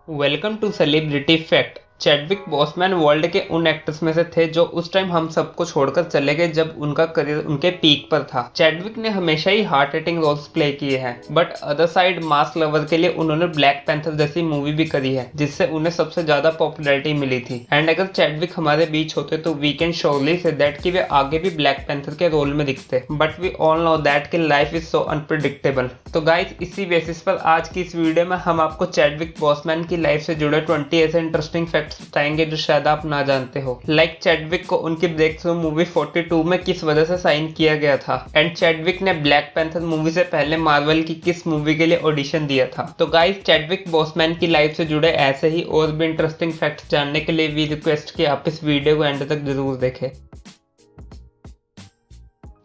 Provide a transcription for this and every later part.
Welcome to celebrity fact. Chadwick Boseman world के उन actors में से थे जो उस टाइम हम सबको छोड़कर चले गए जब उनका करियर उनके पीक पर था। चैडविक ने हमेशा ही हार्ट हिटिंग रोल्स प्ले किए हैं, but other side mass lover के लिए उन्होंने ब्लैक पैंथर जैसी मूवी भी करी है जिससे उन्हें सबसे ज्यादा पॉपुलैरिटी मिली थी। एंड अगर चैडविक हमारे बीच होते तो we can surely say that कि वे आगे भी ब्लैक पैंथर के रोल में दिखते, but we all know that कि लाइफ इज सो अनप्रिडिक्टेबल। तो गाइज इसी बेसिस पर आज की इस वीडियो में हम आपको चैडविक बॉसमैन की लाइफ से जुड़े 20 ऐसे इंटरेस्टिंग फैक्ट्स बताएंगे जो शायद आप ना जानते हो। लाइक चैडविक को उनकी ब्रेक थ्रू मूवी 42 में किस वजह से साइन किया गया था, एंड चैडविक ने ब्लैक पैंथर मूवी से पहले मार्वल की किस मूवी के लिए ऑडिशन दिया था। तो गाइज चैडविक बॉसमैन की लाइफ से जुड़े ऐसे ही और भी इंटरेस्टिंग फैक्ट्स जानने के लिए वी रिक्वेस्ट कि आप इस वीडियो को एंड तक जरूर देखें।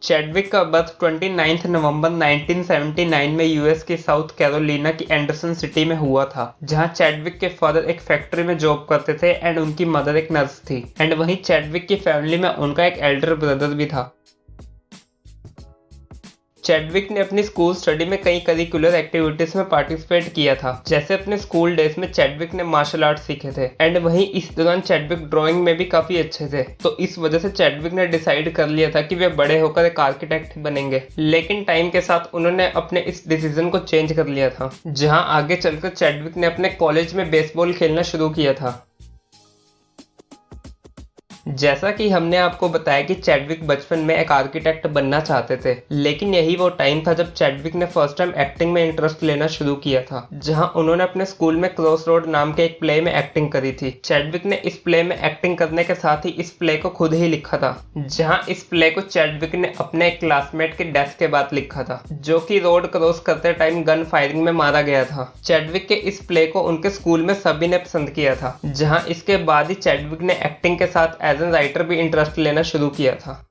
चैडविक का बर्थ 29 नवंबर 1979 में यूएस के साउथ कैरोलिना की एंडरसन सिटी में हुआ था, जहां चैडविक के फादर एक फैक्ट्री में जॉब करते थे एंड उनकी मदर एक नर्स थी। एंड वहीं चैडविक की फैमिली में उनका एक एल्डर ब्रदर भी था। चैडविक ने अपनी स्कूल स्टडी में कई करिकुलर एक्टिविटीज में पार्टिसिपेट किया था, जैसे अपने स्कूल डेज में चैडविक ने मार्शल आर्ट सीखे थे। एंड वहीं इस दौरान चैडविक ड्राइंग में भी काफी अच्छे थे, तो इस वजह से चैडविक ने डिसाइड कर लिया था कि वे बड़े होकर एक आर्किटेक्ट बनेंगे। लेकिन टाइम के साथ उन्होंने अपने इस डिसीजन को चेंज कर लिया था, जहां आगे चलकर चैडविक ने अपने कॉलेज में बेसबॉल खेलना शुरू किया था। जैसा कि हमने आपको बताया कि चैडविक बचपन में एक आर्किटेक्ट बनना चाहते थे, लेकिन यही वो टाइम था जब चैडविक ने फर्स्ट टाइम एक्टिंग में इंटरेस्ट लेना शुरू किया था, जहां उन्होंने अपने स्कूल में क्रॉस रोड नाम के एक प्ले में एक्टिंग करी थी। चैडविक ने इस प्ले में एक्टिंग करने के साथ ही इस प्ले को खुद ही लिखा था, जहां इस प्ले को चैडविक ने अपने एक क्लासमेट के डेथ के बाद लिखा था, जो कि रोड क्रॉस करते टाइम गन फायरिंग में मारा गया था। चैडविक के इस प्ले को उनके स्कूल में सभी ने पसंद किया था, जहाँ इसके बाद ही चैडविक ने एक्टिंग के साथ एज एन राइटर भी इंटरेस्ट लेना शुरू किया था।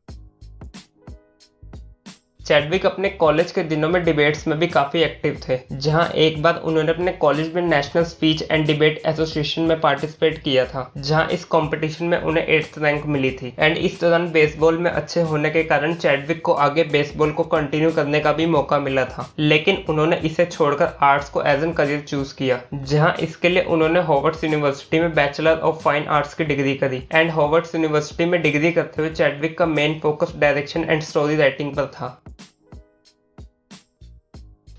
चैडविक अपने कॉलेज के दिनों में डिबेट्स में भी काफी एक्टिव थे, जहां एक बार उन्होंने अपने कॉलेज में national speech and debate association में पार्टिसिपेट किया था, जहां इस कंपटीशन में उन्हें 8th रैंक मिली थी। एंड इस दौरान बेसबॉल में अच्छे होने के कारण चैडविक को आगे बेसबॉल को कंटिन्यू करने का भी मौका मिला था, लेकिन उन्होंने इसे छोड़कर आर्ट्स को एज एन करियर चूज किया, जहाँ इसके लिए उन्होंने हॉवर्ड्स यूनिवर्सिटी में बैचलर ऑफ फाइन आर्ट्स की डिग्री करी। एंड हॉवर्ड्स यूनिवर्सिटी में डिग्री करते हुए चैडविक का main focus direction and story writing पर था।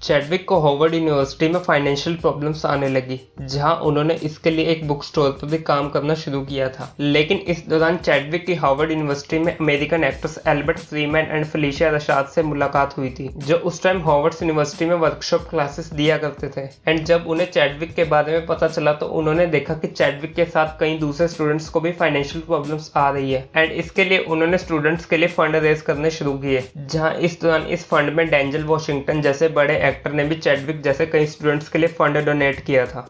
चैडविक को हॉवर्ड यूनिवर्सिटी में फाइनेंशियल प्रॉब्लम्स आने लगी, जहां उन्होंने इसके लिए एक बुक स्टोर पर भी काम करना शुरू किया था। लेकिन इस दौरान चैडविक की हॉवर्ड यूनिवर्सिटी में American actors Albert Freeman and Felicia Rashad से मुलाकात हुई थी, जो उस टाइम हॉवर्ड यूनिवर्सिटी में वर्कशॉप क्लासेस दिया करते थे। एंड जब उन्हें चैडविक के बारे में पता चला तो उन्होंने देखा कि चैडविक के साथ कई दूसरे स्टूडेंट्स को भी फाइनेंशियल प्रॉब्लम्स आ रही है, एंड इसके लिए उन्होंने स्टूडेंट्स के लिए फंड रेज करने शुरू किए, जहाँ इस दौरान इस फंड में डेंजल वॉशिंगटन जैसे बड़े एक्टर ने भी चैडविक जैसे कई स्टूडेंट्स के लिए फंड डोनेट किया था।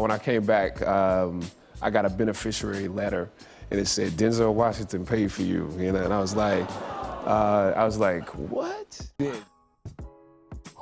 When I came back, I got a beneficiary letter, and it said Denzel Washington paid for you. You know, and I was like, what?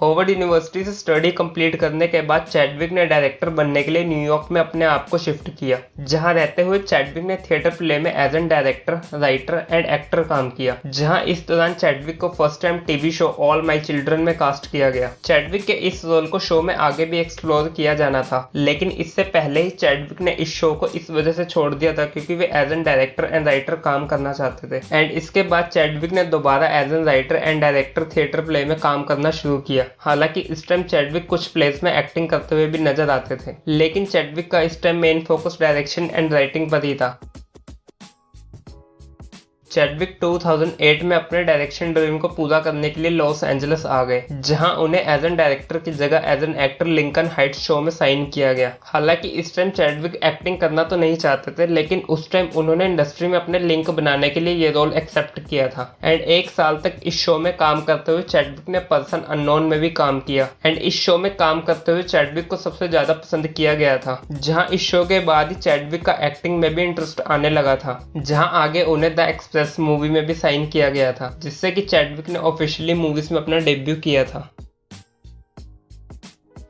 Howard university से study complete करने के बाद Chadwick ने director बनने के लिए न्यूयॉर्क में अपने आप को शिफ्ट किया, जहां रहते हुए चैडविक ने थिएटर प्ले में as an director, writer and actor काम किया, जहां इस दौरान चैडविक को first time TV show All My Children में कास्ट किया गया। चैडविक के इस रोल को शो में आगे भी एक्सप्लोर किया जाना था, लेकिन इससे पहले ही चैडविक ने इस शो को इस वजह से छोड़ दिया था क्योंकि वे as an director and writer काम करना चाहते थे। एंड इसके बाद चैडविक ने दोबारा as an writer and director theatre play में काम करना शुरू किया। हालांकि इस टाइम चैडविक कुछ प्लेस में एक्टिंग करते हुए भी नजर आते थे, लेकिन चैडविक का इस time main focus direction and writing पर ही था। चैडविक 2008 में अपने डायरेक्शन ड्रीम को पूरा करने के लिए लॉस एंजलिस आ गए, जहां उन्हें एज एन डायरेक्टर की जगह as an actor Lincoln Heights show में साइन किया गया। हालांकि इस टाइम चैडविक एक्टिंग करना तो नहीं चाहते थे, लेकिन उस टाइम उन्होंने इंडस्ट्री में अपने लिंक बनाने के लिए ये रोल एक्सेप्ट किया था। एंड 1 साल तक इस शो में काम करते हुए चैडविक ने पर्सन अननोन में भी काम किया। एंड इस शो में काम करते हुए चैडविक को सबसे ज्यादा पसंद किया गया था, जहां इस शो के बाद ही चैडविक का एक्टिंग में भी इंटरेस्ट आने लगा था, जहां आगे उन्हें द एक्सप्रेस मूवी में भी साइन किया गया था, जिससे कि चैडविक ने ऑफिशियली मूवीज में अपना डेब्यू किया था।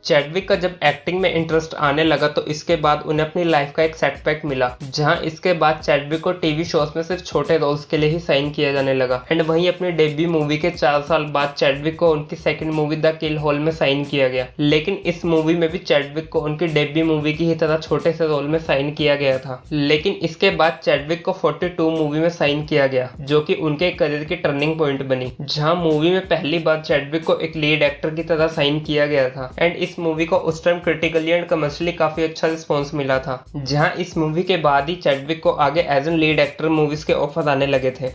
चैडविक का जब एक्टिंग में इंटरेस्ट आने लगा तो इसके बाद उन्हें अपनी लाइफ का एक सेटबैक मिला, जहां इसके बाद चैडविक को टीवी शोज में सिर्फ छोटे रोल्स के लिए ही साइन किया जाने लगा। एंड वहीं अपनी डेब्यू मूवी के 4 साल बाद चैडविक को उनकी second movie The Kill Hole में साइन किया गया, लेकिन इस मूवी में भी चैडविक को उनकी डेब्यू मूवी की ही तरह छोटे से रोल में साइन किया गया था। लेकिन इसके बाद चैडविक को 42 मूवी में साइन किया गया, जो कि उनके करियर की टर्निंग पॉइंट बनी, जहां मूवी में पहली बार चैडविक को एक लीड एक्टर की तरह साइन किया गया था। एंड इस मूवी को उस टाइम क्रिटिकली एंड कमर्शियली काफी अच्छा रिस्पॉन्स मिला था, जहां इस मूवी के बाद ही चैडविक को आगे as an lead actor movies के ऑफर आने लगे थे।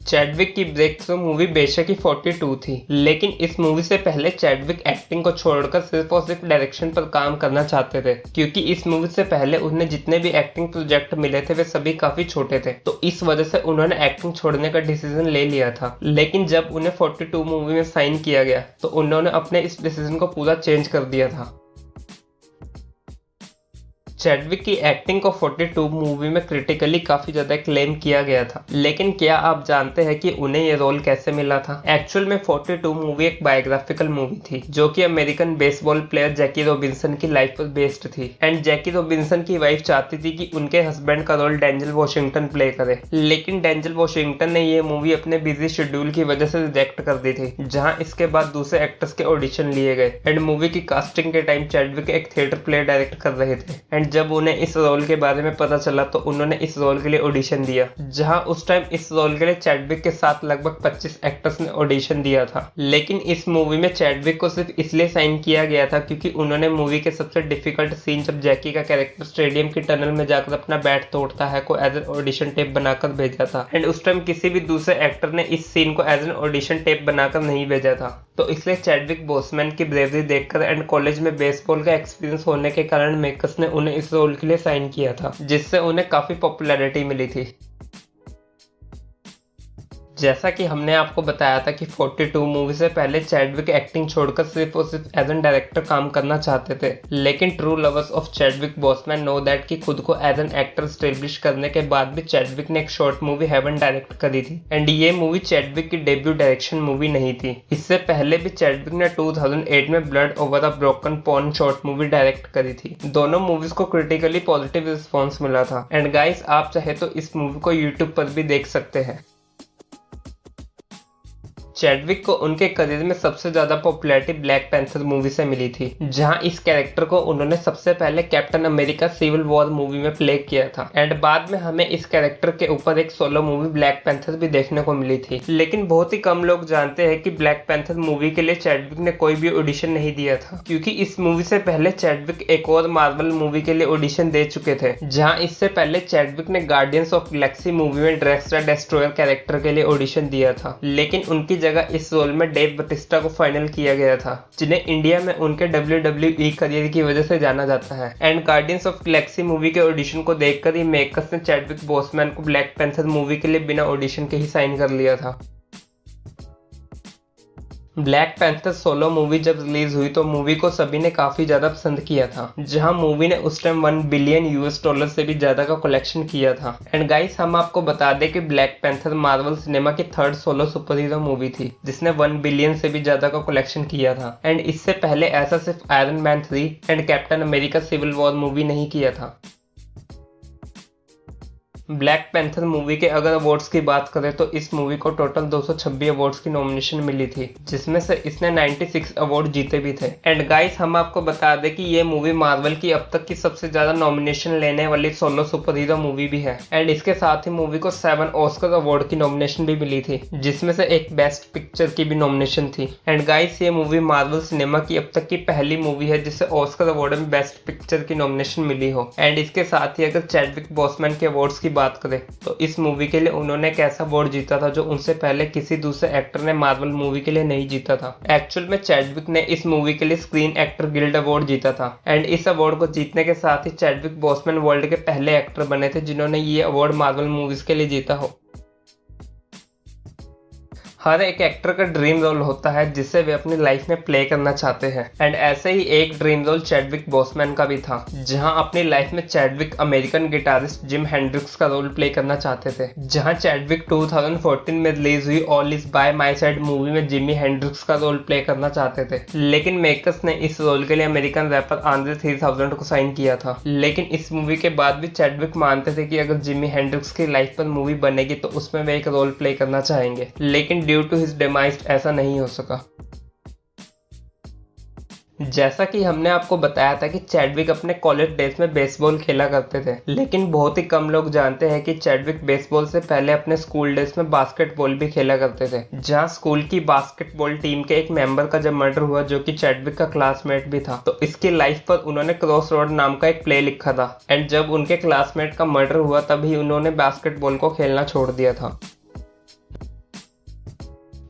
चैडविक की ब्रेक थ्रू मूवी बेशक ही 42 थी, लेकिन इस मूवी से पहले चैडविक एक्टिंग को छोड़कर सिर्फ और सिर्फ डायरेक्शन पर काम करना चाहते थे, क्योंकि इस मूवी से पहले उन्हें जितने भी एक्टिंग प्रोजेक्ट मिले थे वे सभी काफी छोटे थे, तो इस वजह से उन्होंने एक्टिंग छोड़ने का डिसीजन ले लिया था। लेकिन जब उन्हें 42 मूवी में साइन किया गया तो उन्होंने अपने इस डिसीजन को पूरा चेंज कर दिया था। चैडविक की एक्टिंग को 42 मूवी में क्रिटिकली काफी ज्यादा क्लेम किया गया था, लेकिन क्या आप जानते हैं कि उन्हें ये रोल कैसे मिला था? एक्चुअल में 42 मूवी एक बायोग्राफिकल मूवी थी, जो कि अमेरिकन बेसबॉल प्लेयर जैकी रॉबिन्सन की लाइफ पर बेस्ड थी। एंड जैकी रॉबिन्सन की वाइफ चाहती थी कि उनके हस्बैंड का रोल डेंजल वॉशिंगटन प्ले करे, लेकिन डेंजल वॉशिंगटन ने ये मूवी अपने बिजी शेड्यूल की वजह से रिजेक्ट कर दी थी, जहां इसके बाद दूसरे एक्टर्स के ऑडिशन लिए गए। एंड मूवी की कास्टिंग के टाइम चैडविक एक थिएटर प्ले डायरेक्ट कर रहे थे, एंड जब उन्हें इस रोल के बारे में पता चला तो उन्होंने इस रोल के लिए ऑडिशन दिया, जहां उस टाइम इस रोल के लिए चैडविक के साथ लगभग 25 एक्टर्स ने ऑडिशन दिया था। लेकिन इस मूवी में चैडविक को सिर्फ इसलिए साइन किया गया था क्योंकि उन्होंने मूवी के सबसे डिफिकल्ट सीन जब जैकी का कैरेक्टर स्टेडियम की टनल में जाकर अपना बैट तोड़ता है को एज एन ऑडिशन टेप बनाकर भेजा था। एंड उस टाइम किसी भी दूसरे एक्टर ने इस सीन को एज एन ऑडिशन टेप बनाकर नहीं भेजा था, तो इसलिए चैडविक बोसमैन की ब्रेवरी देखकर एंड कॉलेज में बेसबॉल का एक्सपीरियंस होने के कारण मेकर्स ने उन्हें इस रोल के लिए साइन किया था, जिससे उन्हें काफी पॉपुलैरिटी मिली थी। जैसा कि हमने आपको बताया था कि 42 मूवी से पहले चैडविक एक्टिंग छोड़कर सिर्फ और सिर्फ एज एन डायरेक्टर काम करना चाहते थे, लेकिन true lovers of Chadwick Boseman no that कि खुद को एज एन एक्टर स्टेब्लिश करने के बाद भी चैडविक ने एक शॉर्ट मूवी हेवन डायरेक्ट करी थी। एंड ये मूवी चैडविक की डेब्यू डायरेक्शन मूवी नहीं थी, इससे पहले भी चैडविक ने 2008 में Blood Over a Broken Pawn short movie direct करी थी। दोनों मूवीज को क्रिटिकली पॉजिटिव रिस्पॉन्स मिला था। एंड गाइस, आप चाहे तो इस मूवी को यूट्यूब पर भी देख सकते हैं। चैडविक को उनके करियर में सबसे ज्यादा पॉपुलैरिटी ब्लैक पैंथर मूवी से मिली थी, जहां इस कैरेक्टर को उन्होंने सबसे पहले Captain America Civil War movie में प्ले किया था। एंड बाद में हमें इस कैरेक्टर के ऊपर एक सोलो मूवी ब्लैक पैंथर भी देखने को मिली थी। लेकिन बहुत ही कम लोग जानते हैं कि ब्लैक पैंथर मूवी के लिए चैडविक ने कोई भी ऑडिशन नहीं दिया था, क्योंकि इस मूवी से पहले चैडविक एक और मार्वल मूवी के लिए ऑडिशन दे चुके थे, जहाँ इससे पहले चैडविक ने गार्डियंस ऑफ गैलेक्सी मूवी में ड्रेक्सला डेस्ट्रॉयर कैरेक्टर के लिए ऑडिशन दिया था। लेकिन उनकी जगह इस रोल में डेव बटिस्टा को फाइनल किया गया था, जिन्हें इंडिया में उनके WWE करियर की वजह से जाना जाता है। And guardians of Galaxy movie के ऑडिशन को देखकर ही मेकर्स ने चैडविक बोसमैन को ब्लैक पैंथर मूवी के लिए बिना ऑडिशन के ही साइन कर लिया था। ब्लैक पैंथर सोलो मूवी जब रिलीज हुई तो मूवी को सभी ने काफी ज्यादा पसंद किया था, जहां मूवी ने उस टाइम $1 बिलियन से भी ज्यादा का कलेक्शन किया था। एंड गाइस, हम आपको बता दें कि ब्लैक पैंथर मार्वल सिनेमा की third solo super hero movie थी, जिसने 1 बिलियन से भी ज्यादा का कलेक्शन किया था। एंड इससे पहले ऐसा सिर्फ Iron Man 3 and Captain America Civil War movie नहीं किया था। ब्लैक पैंथर मूवी के अगर अवार्ड्स की बात करें तो इस मूवी को टोटल 226 अवार्ड्स की नॉमिनेशन मिली थी, जिसमें से इसने 96 अवार्ड जीते भी थे। एंड गाइस, हम आपको बता दें कि ये मूवी मार्वल की अब तक की सबसे ज्यादा नॉमिनेशन लेने वाली सोलो सुपर हीरो मूवी भी है। एंड इसके साथ ही मूवी को 7 ऑस्कर अवार्ड की नॉमिनेशन भी मिली थी, जिसमें से एक बेस्ट पिक्चर की भी नॉमिनेशन थी। एंड गाइस, ये मूवी मार्वल सिनेमा की अब तक की पहली मूवी है जिसे ऑस्कर अवार्ड में बेस्ट पिक्चर की नॉमिनेशन मिली हो। एंड इसके साथ ही अगर चैडविक बोसमैन के अवार्ड्स की बात करें तो इस मूवी के लिए उन्होंने एक ऐसा अवार्ड जीता था जो उनसे पहले किसी दूसरे एक्टर ने मार्वल मूवी के लिए नहीं जीता था। एक्चुअल में चैडविक ने इस मूवी के लिए स्क्रीन एक्टर गिल्ड अवार्ड जीता था। एंड इस अवार्ड को जीतने के साथ ही चैडविक बोसमैन वर्ल्ड के पहले एक्टर बने थे जिन्होंने ये अवार्ड मार्वल मूवीज के लिए जीता हो। हर एक एक्टर का ड्रीम रोल होता है जिसे वे अपनी लाइफ में प्ले करना चाहते हैं एंड ऐसे ही एक ड्रीम रोल चैडविक बॉसमैन का भी था, जहां अपनी लाइफ में Chadwick American guitarist Jim Hendrix का रोल प्ले करना चाहते थे। जहां चैडविक 2014 में रिलीज हुई All Is By My Side movie में जिमी हेंड्रिक्स का रोल प्ले करना चाहते थे, लेकिन मेकर्स ने इस रोल के लिए अमेरिकन रैपर आंद्रे 3000 को साइन किया था। लेकिन इस मूवी के बाद भी चैडविक मानते थे कि अगर जिमी हेंड्रिक्स की लाइफ पर मूवी बनेगी तो उसमें वे एक रोल प्ले करना चाहेंगे, लेकिन ड्यू टू हिज डेमाइज ऐसा नहीं हो सका। जैसा कि हमने आपको बताया था कि चैडविक अपने कॉलेज डेज में बेसबॉल खेला करते थे, लेकिन बहुत ही कम लोग जानते हैं कि चैडविक बेसबॉल से पहले अपने स्कूल डेज में बास्केटबॉल भी खेला करते थे। जहां स्कूल की बास्केटबॉल टीम के एक मेंबर का जब मर्डर हुआ, जो कि चैडविक का क्लासमेट भी था, तो इसकी लाइफ पर उन्होंने क्रॉस रोड नाम का एक प्ले लिखा था एंड जब उनके क्लासमेट का मर्डर हुआ तभी उन्होंने बास्केटबॉल को खेलना छोड़ दिया था।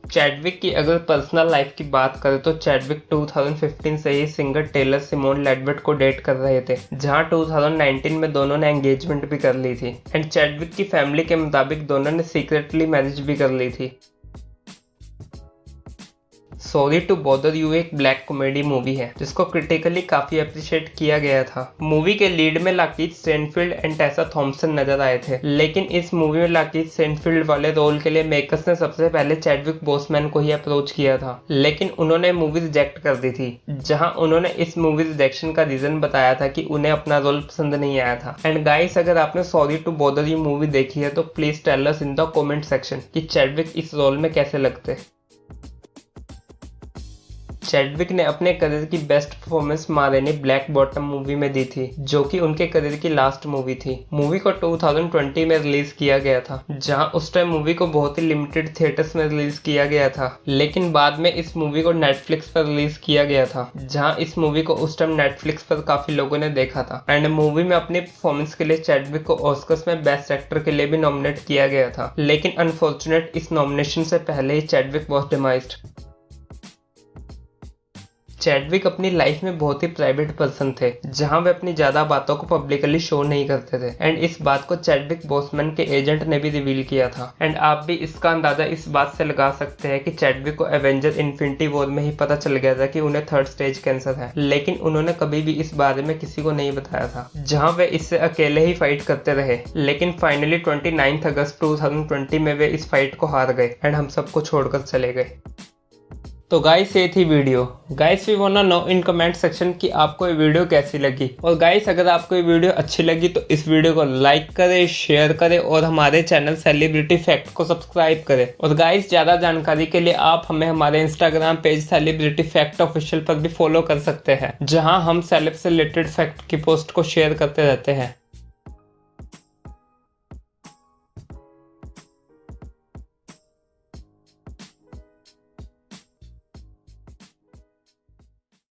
चैडविक की अगर पर्सनल लाइफ की बात करें तो चैडविक 2015 से ही सिंगर टेलर सिमोन लेडवेट को डेट कर रहे थे, जहां 2019 में दोनों ने एंगेजमेंट भी कर ली थी एंड चैडविक की फैमिली के मुताबिक दोनों ने सीक्रेटली मैरिज भी कर ली थी। सॉरी टू बॉदर यू एक ब्लैक कॉमेडी मूवी है जिसको क्रिटिकली काफी अप्रिशिएट किया गया था। मूवी के लीड में लाकीथ स्टैनफील्ड एंड टेसा थॉम्पसन नजर आए थे, लेकिन इस मूवी में लाकीथ स्टैनफील्ड वाले रोल के लिए मेकर्स ने सबसे पहले चैडविक बॉसमैन को ही अप्रोच किया था, लेकिन उन्होंने मूवी रिजेक्ट कर दी थी। जहां उन्होंने इस मूवी रिजेक्शन का रीजन बताया था कि उन्हें अपना रोल पसंद नहीं आया था। एंड गाइस, अगर आपने sorry to bother you movie देखी है तो please tell us in the comment section कि चैडविक इस रोल में कैसे लगते। चैडविक ने अपने करियर की best performance Ma Rainey Black Bottom movie में दी थी, जो कि उनके करियर की लास्ट मूवी थी। मूवी को 2020 में रिलीज किया गया था, जहां उस टाइम मूवी को बहुत ही लिमिटेड थिएटर्स में रिलीज किया गया था, लेकिन बाद में इस मूवी को नेटफ्लिक्स पर रिलीज किया गया था, जहां इस मूवी को उस टाइम नेटफ्लिक्स पर काफी लोगों ने देखा था। एंड मूवी में अपनी परफॉर्मेंस के लिए चैडविक को ऑस्कर्स में बेस्ट एक्टर के लिए भी नॉमिनेट किया गया था, लेकिन अनफॉर्चुनेट इस नॉमिनेशन से पहले ही चैडविक वॉज डिमाइज्ड। चैडविक अपनी लाइफ में बहुत ही प्राइवेट पर्सन थे, जहां वे अपनी ज्यादा बातों को पब्लिकली शो नहीं करते थे एंड इस बात को चैडविक बॉसमैन के एजेंट ने भी रिवील किया था। एंड आप भी इसका अंदाजा इस बात से लगा सकते हैं कि चैडविक को एवेंजर इन्फिनिटी वॉर में ही पता चल गया था कि उन्हें 3rd स्टेज कैंसर है, लेकिन उन्होंने कभी भी इस बारे में किसी को नहीं बताया था, जहां वे इससे अकेले ही फाइट करते रहे। लेकिन फाइनली 29 अगस्त 2020 में वे इस फाइट को हार गए एंड हम सबको छोड़कर चले गए। तो गाइस, ये थी video. Guys, we want to know in comment section कि आपको ये वीडियो कैसी लगी। और गाइस, अगर आपको ये वीडियो अच्छी लगी तो इस वीडियो को लाइक करें, शेयर करें और हमारे चैनल सेलिब्रिटी फैक्ट को सब्सक्राइब करें। और गाइस, ज़्यादा जानकारी के लिए आप हमें हमारे Instagram page celebrity fact official पर भी फॉलो कर सकते हैं, जहाँ हम सेलेब से रिलेटेड फैक्ट की पोस्ट को शेयर करते रहते हैं।